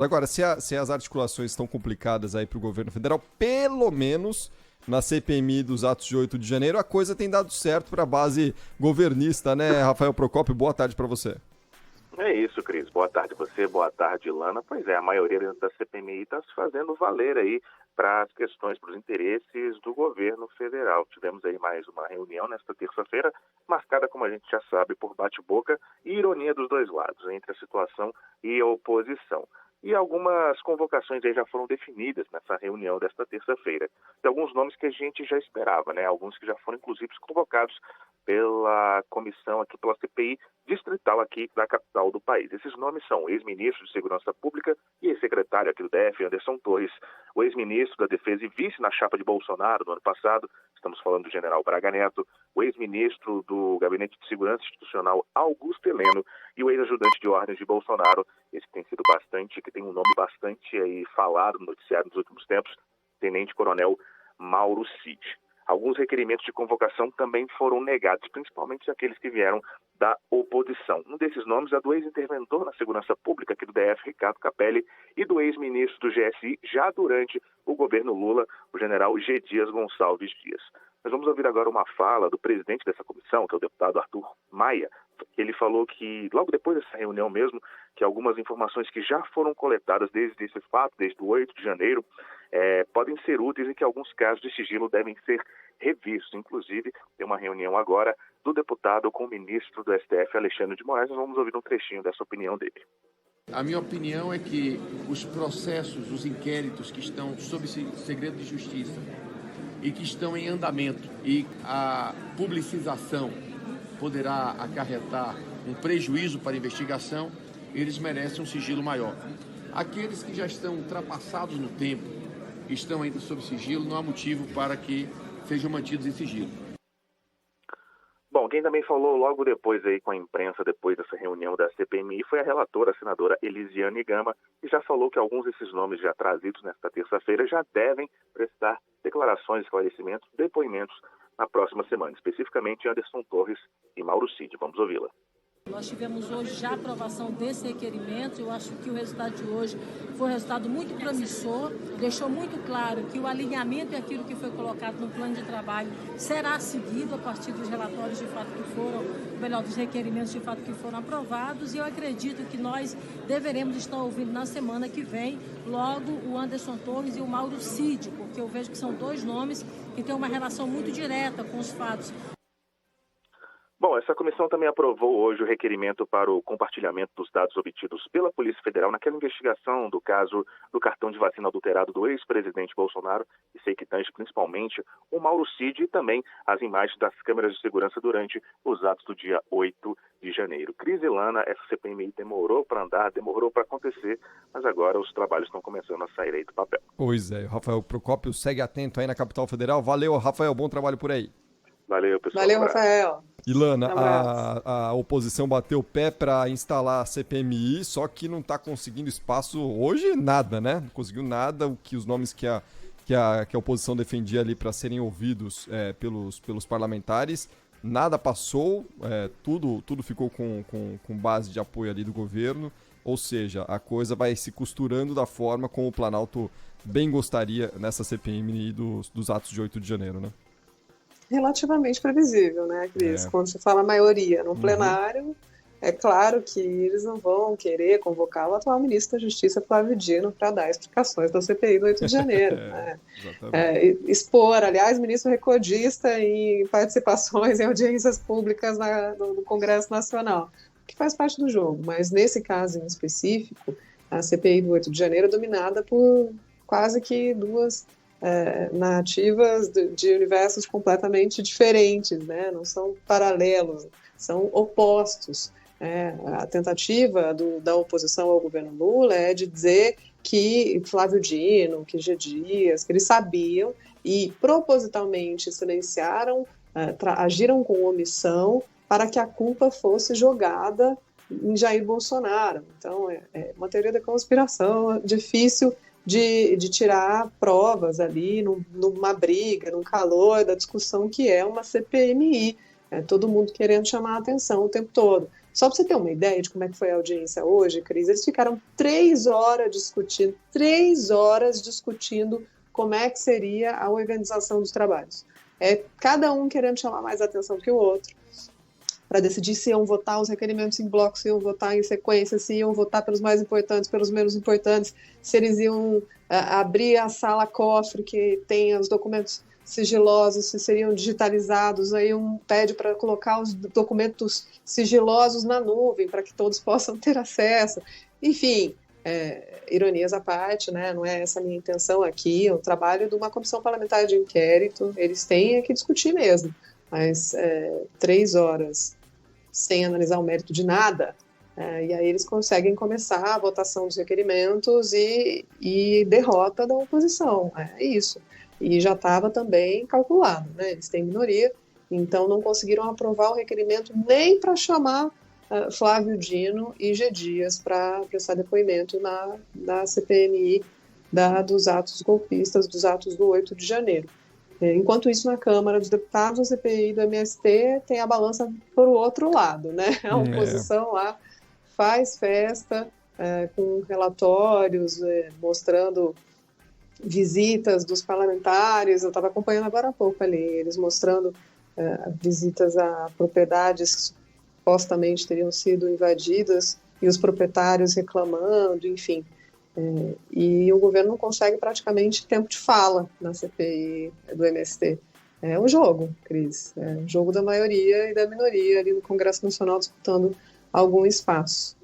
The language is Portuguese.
Agora, se as articulações estão complicadas aí para o governo federal, pelo menos na CPMI dos atos de 8 de janeiro, a coisa tem dado certo para a base governista, né, Rafael Procópio? Boa tarde para você. É isso, Cris. Boa tarde você, boa tarde, Lana. Pois é, a maioria da CPMI está se fazendo valer aí para as questões, para os interesses do governo federal. Tivemos aí mais uma reunião nesta terça-feira, marcada, como a gente já sabe, por bate-boca e ironia dos dois lados, entre a situação e a oposição. E algumas convocações aí já foram definidas nessa reunião desta terça-feira. Tem alguns nomes que a gente já esperava, né? Alguns que já foram, inclusive, convocados pela comissão aqui, pela CPI distrital aqui da capital do país. Esses nomes são o ex-ministro de Segurança Pública e ex-secretário aqui do DF, Anderson Torres, o ex-ministro da Defesa e vice na chapa de Bolsonaro no ano passado, estamos falando do general Braga Neto, o ex-ministro do Gabinete de Segurança Institucional, Augusto Heleno, e o ex-ajudante de ordens de Bolsonaro, esse que tem sido bastante, que tem um nome bastante aí falado no noticiário nos últimos tempos, Tenente-Coronel Mauro Cid. Alguns requerimentos de convocação também foram negados, principalmente aqueles que vieram da oposição. Um desses nomes é do ex-interventor na Segurança Pública aqui do DF, Ricardo Capelli, e do ex-ministro do GSI, já durante o governo Lula, o general G. Dias Gonçalves Dias. Nós vamos ouvir agora uma fala do presidente dessa comissão, que é o deputado Arthur Maia, que ele falou que, logo depois dessa reunião mesmo, que algumas informações que já foram coletadas desde esse fato, desde o 8 de janeiro, podem ser úteis e que alguns casos de sigilo devem ser revistos. Inclusive, tem uma reunião agora do deputado com o ministro do STF, Alexandre de Moraes. Nós vamos ouvir um trechinho dessa opinião dele. A minha opinião é que os processos, os inquéritos que estão sob segredo de justiça e que estão em andamento e a publicização poderá acarretar um prejuízo para a investigação, eles merecem um sigilo maior. Aqueles que já estão ultrapassados no tempo, estão ainda sob sigilo, não há motivo para que sejam mantidos em sigilo. Bom, quem também falou logo depois aí com a imprensa, depois dessa reunião da CPMI, foi a relatora, a senadora Elisiane Gama, que já falou que alguns desses nomes já trazidos nesta terça-feira já devem prestar declarações, esclarecimentos, depoimentos na próxima semana, especificamente Anderson Torres e Mauro Cid. Vamos ouvi-la. Nós tivemos hoje já a aprovação desse requerimento. Eu acho que o resultado de hoje foi um resultado muito promissor, deixou muito claro que o alinhamento e aquilo que foi colocado no plano de trabalho será seguido a partir dos relatórios de fato que foram, melhor, dos requerimentos de fato que foram aprovados, e eu acredito que nós deveremos estar ouvindo na semana que vem logo o Anderson Torres e o Mauro Cid, porque eu vejo que são dois nomes que têm uma relação muito direta com os fatos. Bom, essa comissão também aprovou hoje o requerimento para o compartilhamento dos dados obtidos pela Polícia Federal naquela investigação do caso do cartão de vacina adulterado do ex-presidente Bolsonaro, e sei que tange principalmente o Mauro Cid e também as imagens das câmeras de segurança durante os atos do dia 8 de janeiro. Cris e Lana, essa CPMI demorou para andar, demorou para acontecer, mas agora os trabalhos estão começando a sair aí do papel. Pois é, o Rafael Procópio segue atento aí na capital federal. Valeu, Rafael, bom trabalho por aí. Valeu, pessoal. Valeu, Rafael. Ilana, a oposição bateu o pé para instalar a CPMI, só que não está conseguindo espaço hoje, nada, né? Não conseguiu nada, o que os nomes que a oposição defendia ali para serem ouvidos pelos parlamentares, nada passou, tudo ficou com base de apoio ali do governo, ou seja, a coisa vai se costurando da forma como o Planalto bem gostaria nessa CPMI dos atos de 8 de janeiro, né? Relativamente previsível, né, Cris? Quando se fala maioria no plenário, é claro que eles não vão querer convocar o atual ministro da Justiça, Flávio Dino, para dar explicações da CPI do 8 de janeiro. Expor, aliás, ministro recordista em participações em audiências públicas no Congresso Nacional, que faz parte do jogo, mas nesse caso em específico, a CPI do 8 de janeiro é dominada por quase que duas narrativas de universos completamente diferentes, né? Não são paralelos, são opostos. A tentativa da oposição ao governo Lula é de dizer que Flávio Dino, que G. Dias, que eles sabiam e propositalmente silenciaram, agiram com omissão para que a culpa fosse jogada em Jair Bolsonaro. Então, é uma teoria da conspiração difícil de tirar provas ali numa briga, num calor da discussão que é uma CPMI. Todo mundo querendo chamar a atenção o tempo todo. Só para você ter uma ideia de como é que foi a audiência hoje, Cris, eles ficaram 3 horas discutindo como é que seria a organização dos trabalhos. Cada um querendo chamar mais atenção que o outro, para decidir se iam votar os requerimentos em bloco, se iam votar em sequência, se iam votar pelos mais importantes, pelos menos importantes, se eles iam abrir a sala cofre que tem os documentos sigilosos, se seriam digitalizados, aí pede para colocar os documentos sigilosos na nuvem, para que todos possam ter acesso. Enfim, ironias à parte, né? Não é essa a minha intenção aqui, é o trabalho de uma comissão parlamentar de inquérito, eles têm que discutir mesmo, mas 3 horas sem analisar o mérito de nada, e aí eles conseguem começar a votação dos requerimentos e derrota da oposição, é isso. E já estava também calculado, né? Eles têm minoria, então não conseguiram aprovar o requerimento nem para chamar Flávio Dino e G. Dias para prestar depoimento na CPMI dos atos golpistas, dos atos do 8 de janeiro. Enquanto isso, na Câmara dos Deputados, a CPI do MST tem a balança para o outro lado, né? A oposição lá faz festa com relatórios, mostrando visitas dos parlamentares. Eu estava acompanhando agora há pouco ali, eles mostrando visitas a propriedades que supostamente teriam sido invadidas e os proprietários reclamando, enfim. E o governo não consegue praticamente tempo de fala na CPI do MST. É o jogo, Cris, é o jogo da maioria e da minoria ali no Congresso Nacional disputando algum espaço.